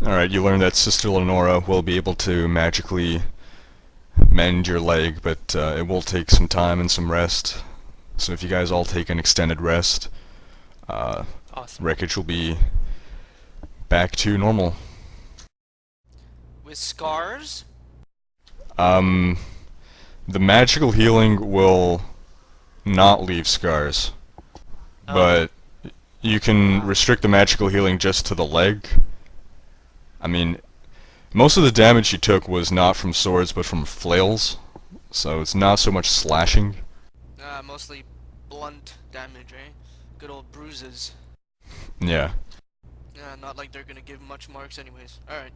Alright, you learn that Sister Linora will be able to magically mend your leg, but it will take some time and some rest. So if you guys all take an extended rest, Awesome. Rekoj will be back to normal. With scars? The magical healing will not leave scars, but you can restrict the magical healing just to the leg. I mean, most of the damage you took was not from swords, but from flails, so it's not so much slashing. Mostly blunt damage, eh? Good old bruises. Yeah. Yeah, not like they're gonna give much marks anyways. Alright.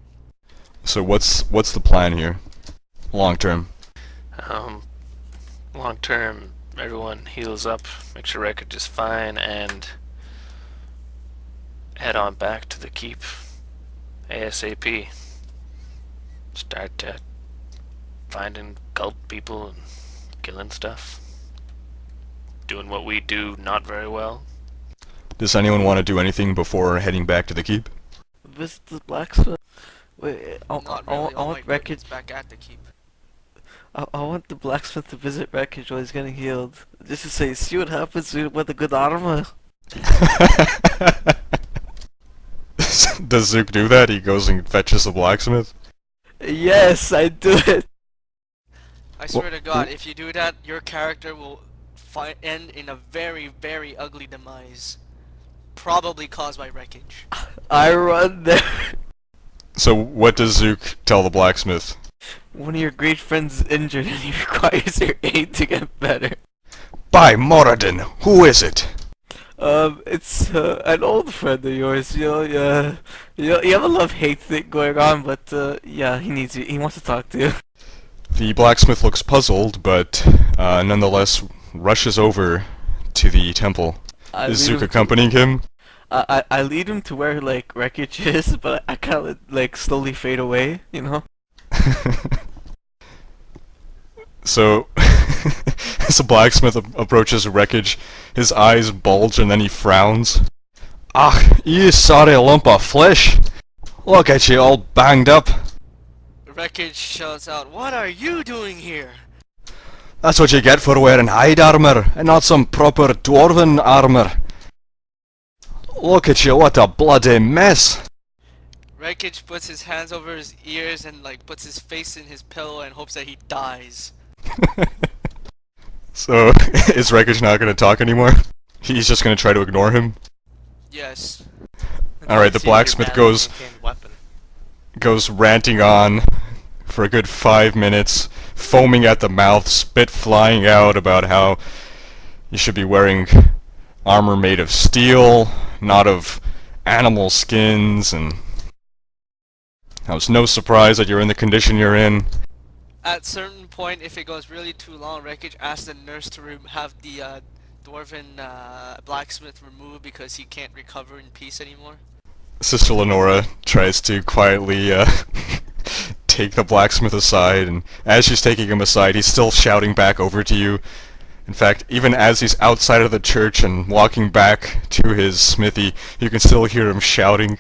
So what's the plan here? Long term. Long term, everyone heals up, make sure Rekoj is fine, and head on back to the keep ASAP. Start finding cult people and killing stuff. Doing what we do not very well. Does anyone want to do anything before heading back to the keep? Visit the blacksmith. Wait, Not I really. All my want equipment's Rekoj. back at the keep. I want the blacksmith to visit Rekoj while he's getting healed, just to say, see what happens with the good armor. Does Zook do that? He goes and fetches the blacksmith? Yes, I do it. I swear to God, if you do that, your character will end in a very, very ugly demise. Probably caused by Rekoj. I run there. So what does Zook tell the blacksmith? One of your great friends is injured and he requires your aid to get better. By Moradin, who is it? It's an old friend of yours. You have a love-hate thing going on, but yeah, he needs you. He wants to talk to you. The blacksmith looks puzzled, but nonetheless rushes over to the temple. Is Zook accompanying him? I lead him to where like Rekoj is, but I kind of like slowly fade away, you know. So, as the blacksmith approaches Rekoj, his eyes bulge and then he frowns. Ah, you sorry lump of flesh! Look at you all banged up. Rekoj shouts out, "What are you doing here?" That's what you get for wearing hide armor, and not some proper dwarven armor. Look at you, what a bloody mess! Rekoj puts his hands over his ears and like puts his face in his pillow and hopes that he dies. So, is Rekoj not gonna talk anymore? He's just gonna try to ignore him? Yes. Alright, the blacksmith goes ranting on for a good 5 minutes, foaming at the mouth, spit flying out about how you should be wearing armor made of steel, not of animal skins, and how it's no surprise that you're in the condition you're in. At certain point, if it goes really too long, Rekoj asks the nurse to have the dwarven blacksmith removed because he can't recover in peace anymore. Sister Linora tries to quietly take the blacksmith aside, and as she's taking him aside, he's still shouting back over to you. In fact, even as he's outside of the church and walking back to his smithy, you can still hear him shouting.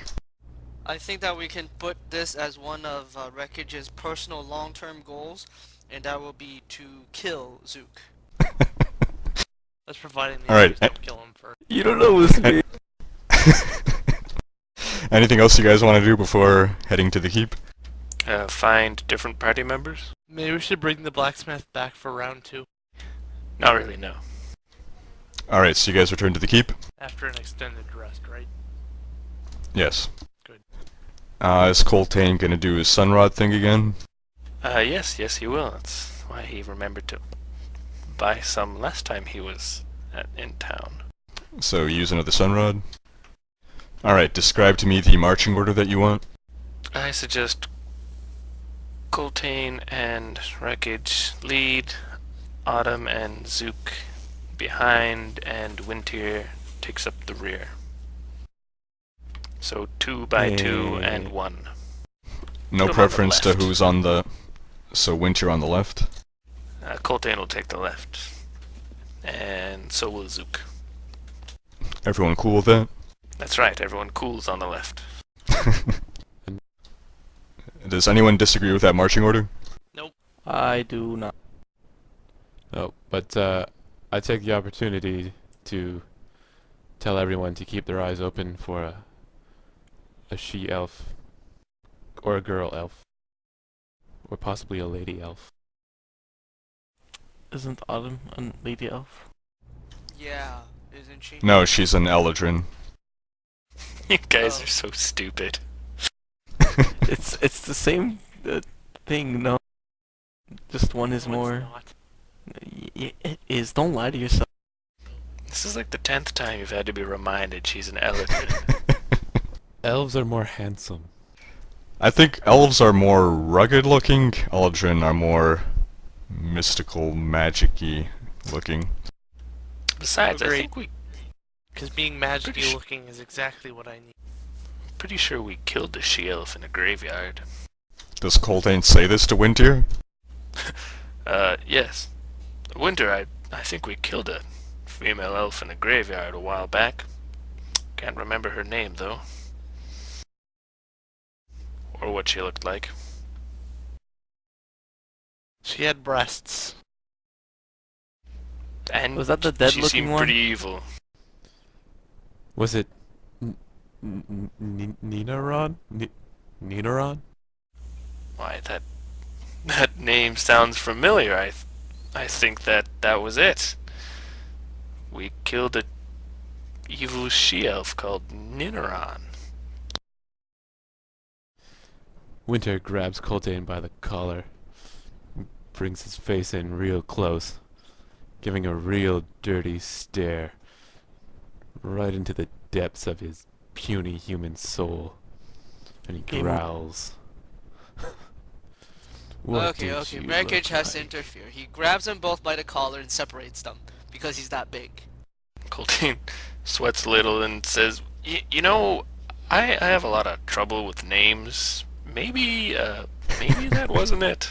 I think that we can put this as one of Rekoj's personal long-term goals, and that will be to kill Zook. That's providing the Alright. don't kill him first. You don't know what's me. Anything else you guys want to do before heading to the keep? Find different party members? Maybe we should bring the blacksmith back for round 2 Not really, no. Alright, so you guys return to the keep? after an extended rest, right? Yes. Good. Is Coltaine gonna do his sunrod thing again? Yes, he will. That's why he remembered to buy some last time he was in town. So use another sunrod? Alright, describe to me the marching order that you want. I suggest Coltaine and Rekoj lead, Autumn and Zook behind, and Winter takes up the rear. So 2 by 2 and 1. No Put 'em on the preference to left. who's on the... So Winter on the left? Coltaine will take the left, and so will Zook. Everyone cool with that? That's right, everyone cools on the left. Does anyone disagree with that marching order? I do not. No, but I take the opportunity to tell everyone to keep their eyes open for a she-elf, or a girl elf, or possibly a lady elf. Isn't Autumn a lady elf? Yeah, isn't she? No, she's an Eladrin. You guys Oh. are so stupid. It's the same thing, no? Just one is No, it's more. not. It is. Don't lie to yourself. This is like the 10th time you've had to be reminded she's an Eladrin. Elves are more handsome. I think elves are more rugged looking, Eladrin are more mystical, magic-y looking. Besides, I Agreed. think we Because being magic-y looking is exactly what I need. pretty sure we killed the she-elf in a graveyard. Does Coltaine say this to Wintier? Yes. Winter, I think we killed a female elf in a graveyard a while back. Can't remember her name, though. Or what she looked like. She had breasts. And Was that the she dead-looking seemed one? pretty evil. Was it Ninaron? Ninaron? Why, that name sounds familiar. I think that was it. We killed a evil she-elf called Ninaron. Winter grabs Coltaine by the collar, brings his face in real close, giving a real dirty stare right into the depths of his puny human soul, and he Game- growls. What Okay, did okay. you Rekoj look has to like? interfere. He grabs them both by the collar and separates them because he's that big. Coltaine sweats a little and says, You know, I have a lot of trouble with names. Maybe that wasn't it.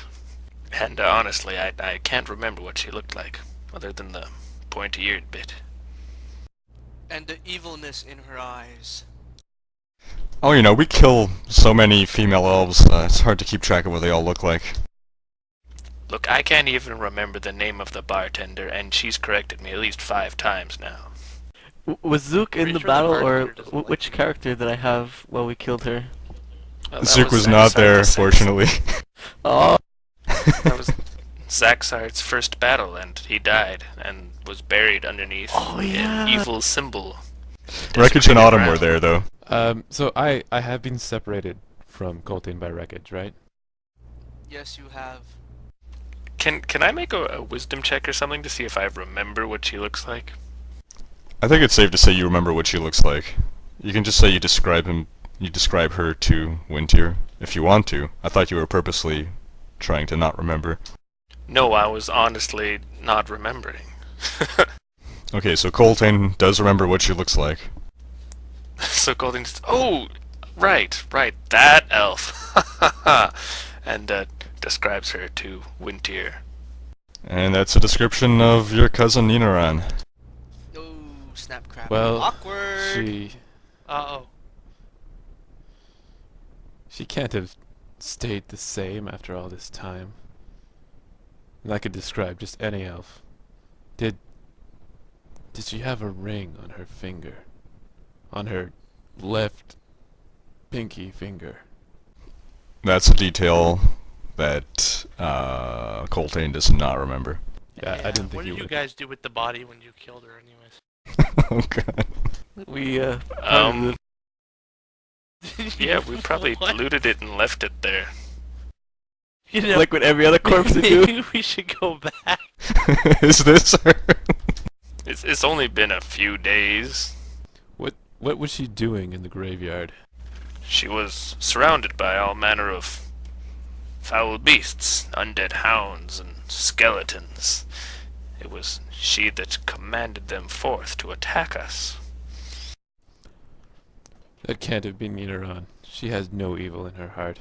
And honestly, I can't remember what she looked like, other than the pointy-eared bit. And the evilness in her eyes. Oh, you know, we kill so many female elves, it's hard to keep track of what they all look like. Look, I can't even remember the name of the bartender, and she's corrected me at least 5 times now. Was Zook in Pretty the sure the battle, or bartender doesn't like which me. character did I have while we killed her? Well, that Zook was Zaxxar's not there, first- fortunately. Oh, That was Zaxxar's first battle, and he died, and was buried underneath Oh, yeah. an evil symbol. Rekoj and Autumn were there, though. So I have been separated from Coltaine by Rekoj, right? Yes, you have. Can I make a wisdom check or something to see if I remember what she looks like? I think it's safe to say you remember what she looks like. You can just say you describe her to Wintier, if you want to. I thought you were purposely trying to not remember. No, I was honestly not remembering. Okay, so Coltaine does remember what she looks like. So Golden says, "Oh, right, that elf." And describes her to Wintier. And that's a description of your cousin Ninaran. Oh, snap crap. Well, Awkward. Uh-oh. She can't have stayed the same after all this time. And I could describe just any elf. Did she have a ring on her finger? On her left pinky finger? That's a detail that Coltaine does not remember. Yeah, I didn't think What you did you would. guys do with the body when you killed her, anyways? Oh god. we Yeah, we probably What? looted it and left it there. You know, like with every other corpse would do. maybe we should go back. Is this her? It's only been a few days. What was she doing in the graveyard? She was surrounded by all manner of foul beasts, undead hounds, and skeletons. It was she that commanded them forth to attack us. That can't have been Ninaran. She has no evil in her heart.